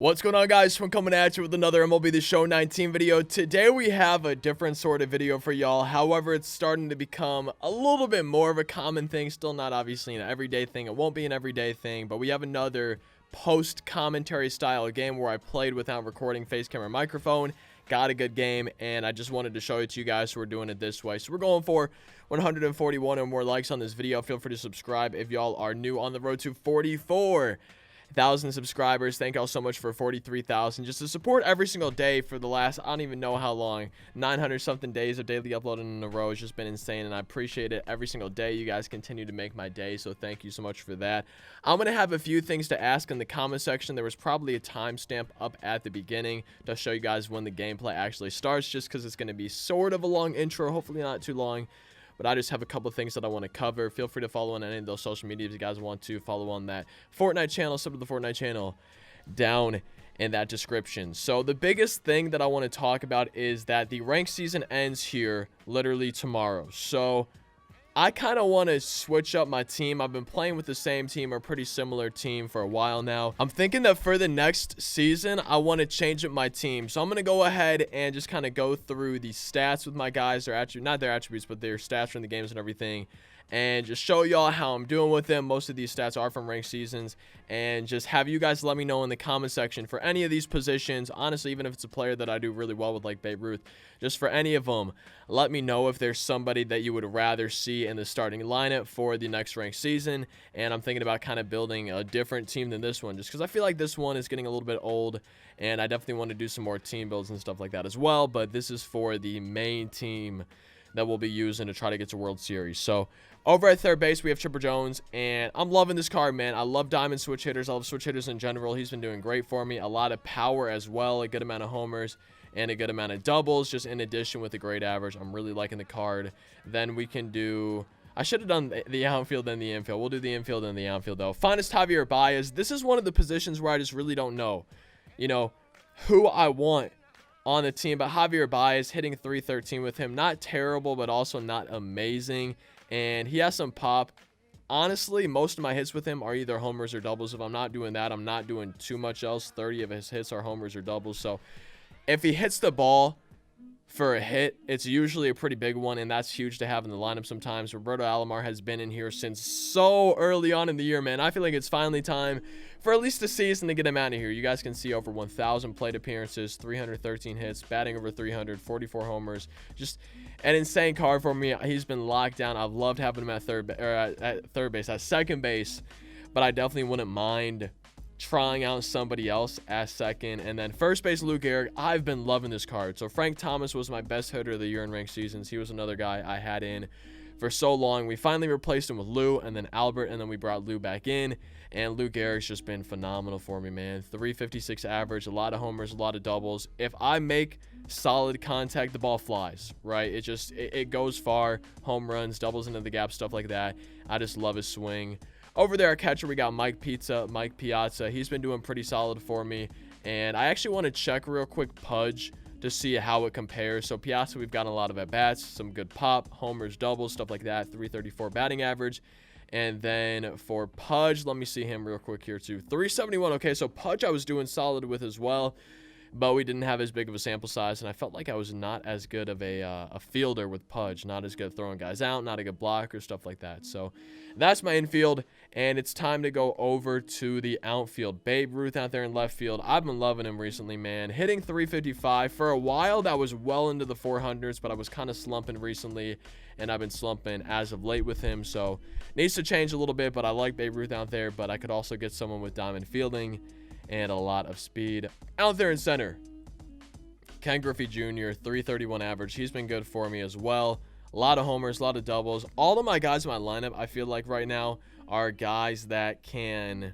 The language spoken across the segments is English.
What's going on, guys? I'm coming at you with another MLB The Show 19 video. Today we have a different sort of video for y'all. However, it's starting to become a little bit more of a common thing. Still not obviously an everyday thing. It won't be an everyday thing, but we have another post-commentary style game where I played without recording, face camera, microphone. Got a good game, and I just wanted to show it to you guys, so we're doing it this way. So we're going for 141 or more likes on this video. Feel free to subscribe if y'all are new on the road to 44,000 subscribers. Thank y'all so much for 43,000 just to support every single day for the last, I don't even know how long, 900 something days of daily uploading in a row. Has just been insane, and I appreciate it every single day. You guys continue to make my day, so thank you so much for that. I'm gonna have a few things to ask in the comment section. There was probably a timestamp up at the beginning to show you guys when the gameplay actually starts, just because it's going to be sort of a long intro, hopefully not too long. But I just have a couple things that I want to cover. Feel free to follow on any of those social media if you guys want to. Follow on that Fortnite channel, sub to the Fortnite channel down in that description. So the biggest thing that I want to talk about is that the ranked season ends here literally tomorrow. So I kind of want to switch up my team. I've been playing with the same team or pretty similar team for a while now. I'm thinking that for the next season, I want to change up my team. So I'm going to go ahead and just kind of go through the stats with my guys. Not their attributes, but their stats from the games and everything. And just show y'all how I'm doing with them. Most of these stats are from ranked seasons. And just have you guys let me know in the comment section for any of these positions. Honestly, even if it's a player that I do really well with, like Babe Ruth, just for any of them, let me know if there's somebody that you would rather see in the starting lineup for the next ranked season. And I'm thinking about kind of building a different team than this one, just because I feel like this one is getting a little bit old. And I definitely want to do some more team builds and stuff like that as well. But this is for the main team that we'll be using to try to get to World Series. So over at third base, we have Chipper Jones, and I'm loving this card, man. I love diamond switch hitters. I love switch hitters in general. He's been doing great for me. A lot of power as well, a good amount of homers, and a good amount of doubles, just in addition with a great average. I'm really liking the card. Then we can do... I should have done the outfield and the infield. We'll do the infield and the outfield, though. Finest Javier Baez. This is one of the positions where I just really don't know, who I want on the team. But Javier Baez, hitting 313 with him. Not terrible, but also not amazing. And he has some pop. Honestly, most of my hits with him are either homers or doubles. If I'm not doing that, I'm not doing too much else. 30 of his hits are homers or doubles. So if he hits the ball for a hit, it's usually a pretty big one, and that's huge to have in the lineup sometimes. Roberto Alomar has been in here since so early on in the year, man. I feel like it's finally time for at least a season to get him out of here. You guys can see over 1,000 plate appearances, 313 hits, batting over 300, 44 homers. Just an insane card for me. He's been locked down. I've loved having him at second base, but I definitely wouldn't mind trying out somebody else at second. And then first base, Lou Gehrig. I've been loving this card. So Frank Thomas was my best hitter of the year in ranked seasons. He was another guy I had in for so long. We finally replaced him with Lou and then Albert, and then we brought Lou back in. And Lou Gehrig's just been phenomenal for me, man. 356 average, a lot of homers, a lot of doubles. If I make solid contact, the ball flies, right? It goes far. Home runs, doubles into the gap, stuff like that. I just love his swing. Over there at catcher, we got Mike Piazza. He's been doing pretty solid for me. And I actually want to check real quick Pudge to see how it compares. So Piazza, we've gotten a lot of at-bats, some good pop, homers, doubles, stuff like that. 334 batting average. And then for Pudge, let me see him real quick here too. 371. Okay, so Pudge I was doing solid with as well, but we didn't have as big of a sample size, and I felt like I was not as good of a fielder with Pudge. Not as good at throwing guys out, not a good blocker, stuff like that. So that's my infield, and it's time to go over to the outfield. Babe Ruth out there in left field. I've been loving him recently, man. Hitting 355. For a while, that was well into the 400s, but I was kind of slumping recently, and I've been slumping as of late with him, so needs to change a little bit, but I like Babe Ruth out there, but I could also get someone with diamond fielding and a lot of speed. Out there in center, Ken Griffey Jr., 331 average. He's been good for me as well. A lot of homers, a lot of doubles. All of my guys in my lineup, I feel like right now, are guys that can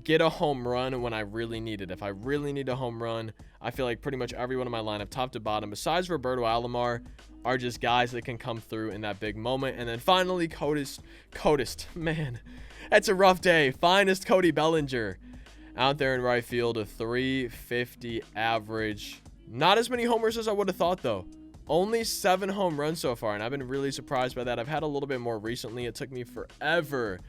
get a home run when I really need it. If I really need a home run, I feel like pretty much everyone in my lineup, top to bottom, besides Roberto Alomar, are just guys that can come through in that big moment. And then finally, man, that's a rough day. Finest Cody Bellinger out there in right field, a 350 average. Not as many homers as I would have thought, though. Only 7 home runs so far, and I've been really surprised by that. I've had a little bit more recently. It took me forever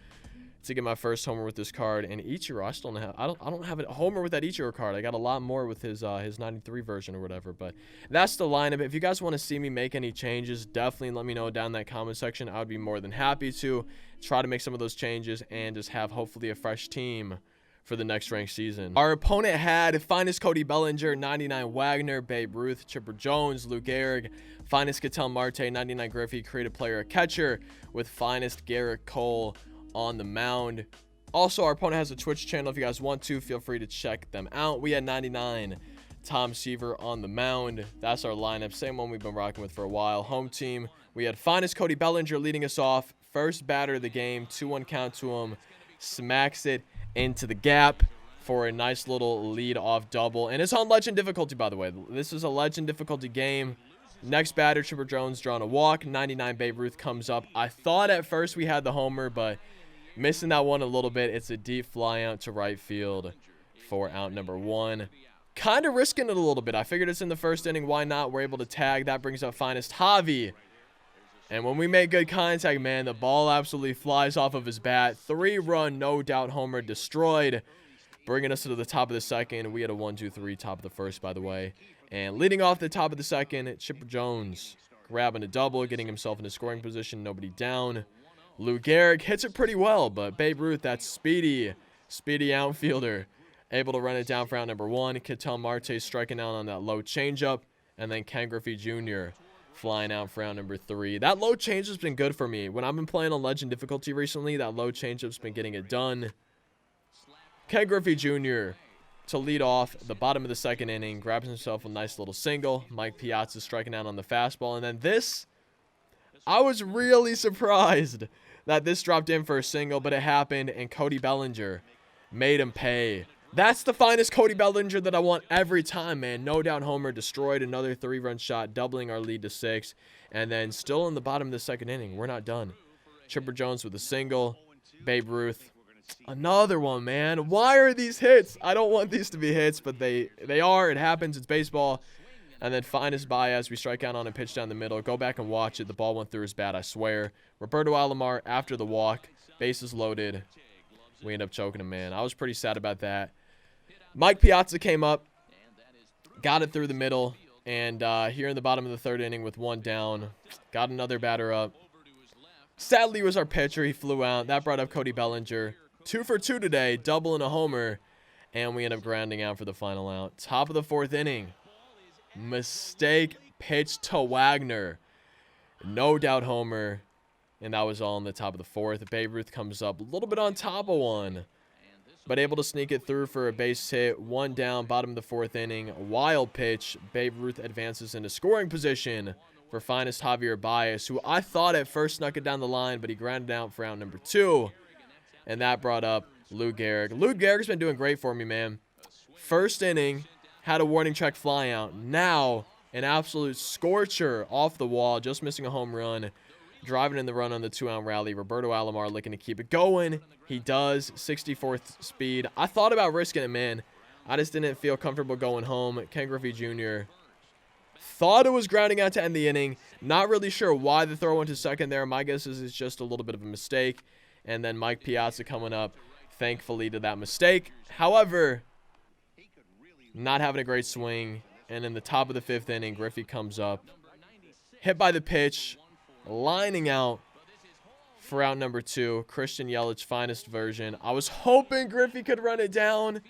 to get my first homer with this card. And Ichiro, I don't have a homer with that Ichiro card. I got a lot more with his 93 version or whatever. But that's the lineup. If you guys want to see me make any changes, definitely let me know down in that comment section. I would be more than happy to try to make some of those changes and just have hopefully a fresh team for the next ranked season. Our opponent had Finest Cody Bellinger, 99 Wagner, Babe Ruth, Chipper Jones, Lou Gehrig, Finest Ketel Marte, 99 Griffey, creative player, a catcher, with Finest Garrett Cole on the mound. Also, our opponent has a Twitch channel. If you guys want to, feel free to check them out. We had 99 Tom Seaver on the mound. That's our lineup, same one we've been rocking with for a while. Home team, we had Finest Cody Bellinger leading us off. First batter of the game, 2-1 count to him, smacks it into the gap for a nice little lead-off double. And it's on legend difficulty, by the way. This is a legend difficulty game. Next batter, Chipper Jones drawing a walk. 99 Babe Ruth comes up. I thought at first we had the homer, but missing that one a little bit. It's a deep fly out to right field for out number 1. Kind of risking it a little bit. I figured it's in the first inning. Why not? We're able to tag. That brings up Finest Javi. And when we make good contact, man, the ball absolutely flies off of his bat. 3-run, no doubt homer destroyed, bringing us to the top of the second. We had a 1-2-3 top of the first, by the way. And leading off the top of the second, Chipper Jones grabbing a double, getting himself in a scoring position. Nobody down. Lou Gehrig hits it pretty well, but Babe Ruth, that speedy outfielder, able to run it down for out number 1. Ketel Marte striking out on that low changeup. And then Ken Griffey Jr. flying out for round number 3. That low change has been good for me. When I've been playing on legend difficulty recently, that low changeup's been getting it done. Ken Griffey Jr. to lead off the bottom of the second inning, grabs himself a nice little single. Mike Piazza striking out on the fastball. And then this, I was really surprised that this dropped in for a single, but it happened, and Cody Bellinger made him pay. That's the Finest Cody Bellinger that I want every time, man. No doubt homer, destroyed another 3-run shot, doubling our lead to 6. And then still in the bottom of the second inning, we're not done. Chipper Jones with a single. Babe Ruth, another one, man. Why are these hits? I don't want these to be hits, but they are. It happens. It's baseball. And then Finest Baez, we strike out on a pitch down the middle. Go back and watch it. The ball went through his bat, I swear. Roberto Alomar after the walk. Bases loaded. We end up choking him, man. I was pretty sad about that. Mike Piazza came up, got it through the middle, and here in the bottom of the third inning with 1 down, got another batter up. Sadly, was our pitcher. He flew out. That brought up Cody Bellinger. 2 for 2 today, double and a homer, and we end up grounding out for the final out. Top of the 4th inning. Mistake pitch to Wagner. No doubt homer, and that was all in the top of the 4th. Babe Ruth comes up a little bit on top of one, but able to sneak it through for a base hit. 1 down, bottom of the 4th inning. Wild pitch. Babe Ruth advances into scoring position for Finest Javier Baez, who I thought at first snuck it down the line, but he grounded out for out number 2. And that brought up Lou Gehrig. Lou Gehrig's been doing great for me, man. First inning, had a warning track fly out. Now, an absolute scorcher off the wall, just missing a home run. Driving in the run on the 2-out rally. Roberto Alomar looking to keep it going. He does. 64th speed. I thought about risking it, man. I just didn't feel comfortable going home. Ken Griffey Jr. thought it was grounding out to end the inning. Not really sure why the throw went to second there. My guess is it's just a little bit of a mistake. And then Mike Piazza coming up, thankfully, to that mistake. However, not having a great swing. And in the top of the 5th inning, Griffey comes up. Hit by the pitch. Lining out for out number 2. Christian Yelich, Finest version. I was hoping Griffey could run it down,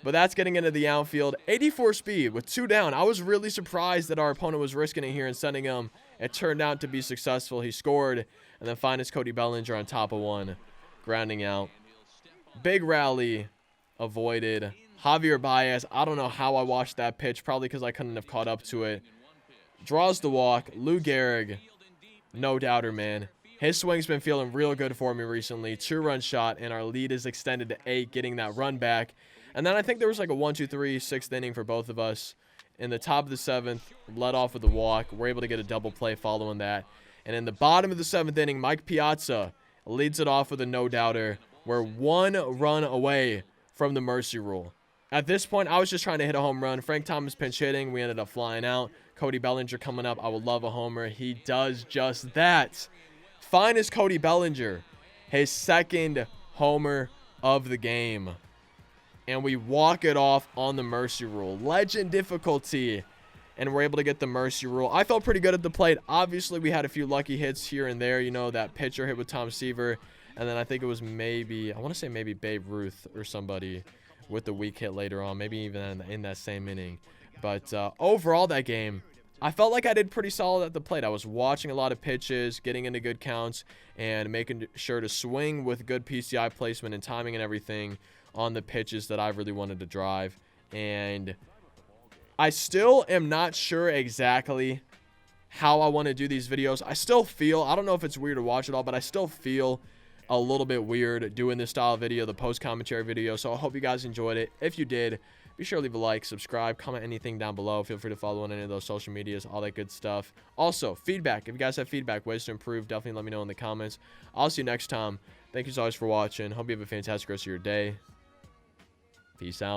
but that's getting into the outfield. 84 speed with 2 down. I was really surprised that our opponent was risking it here and sending him. It turned out to be successful. He scored, and then Finest Cody Bellinger on top of one, grounding out. Big rally avoided. Javier Baez, I don't know how I watched that pitch, probably because I couldn't have caught up to it. Draws the walk. Lou Gehrig, no doubter, man. His swing's been feeling real good for me recently. 2-run shot, and our lead is extended to 8, getting that run back. And then I think there was like a 1-2-3 6th inning for both of us. In the top of the 7th, led off with a walk. We're able to get a double play following that. And in the bottom of the 7th inning, Mike Piazza leads it off with a no-doubter. We're 1 run away from the mercy rule. At this point, I was just trying to hit a home run. Frank Thomas pinch hitting. We ended up flying out. Cody Bellinger coming up. I would love a homer. He does just that. Finest Cody Bellinger his second homer of the game. And we walk it off on the mercy rule. Legend difficulty. And we're able to get the mercy rule. I felt pretty good at the plate. Obviously, we had a few lucky hits here and there. You know, that pitcher hit with Tom Seaver. And then I think it was maybe, I want to say maybe Babe Ruth or somebody with the weak hit later on. Maybe even in that same inning. But overall, that game, I felt like I did pretty solid at the plate. I was watching a lot of pitches, getting into good counts, and making sure to swing with good PCI placement and timing and everything on the pitches that I really wanted to drive. And I still am not sure exactly how I want to do these videos. I still feel, I don't know if it's weird to watch it all, but I still feel a little bit weird doing this style of video, the post commentary video. So I hope you guys enjoyed it. If you did, be sure to leave a like, subscribe, comment anything down below. Feel free to follow on any of those social medias, all that good stuff. Also, feedback. If you guys have feedback, ways to improve, definitely let me know in the comments. I'll see you next time. Thank you so much for watching. Hope you have a fantastic rest of your day. Peace out.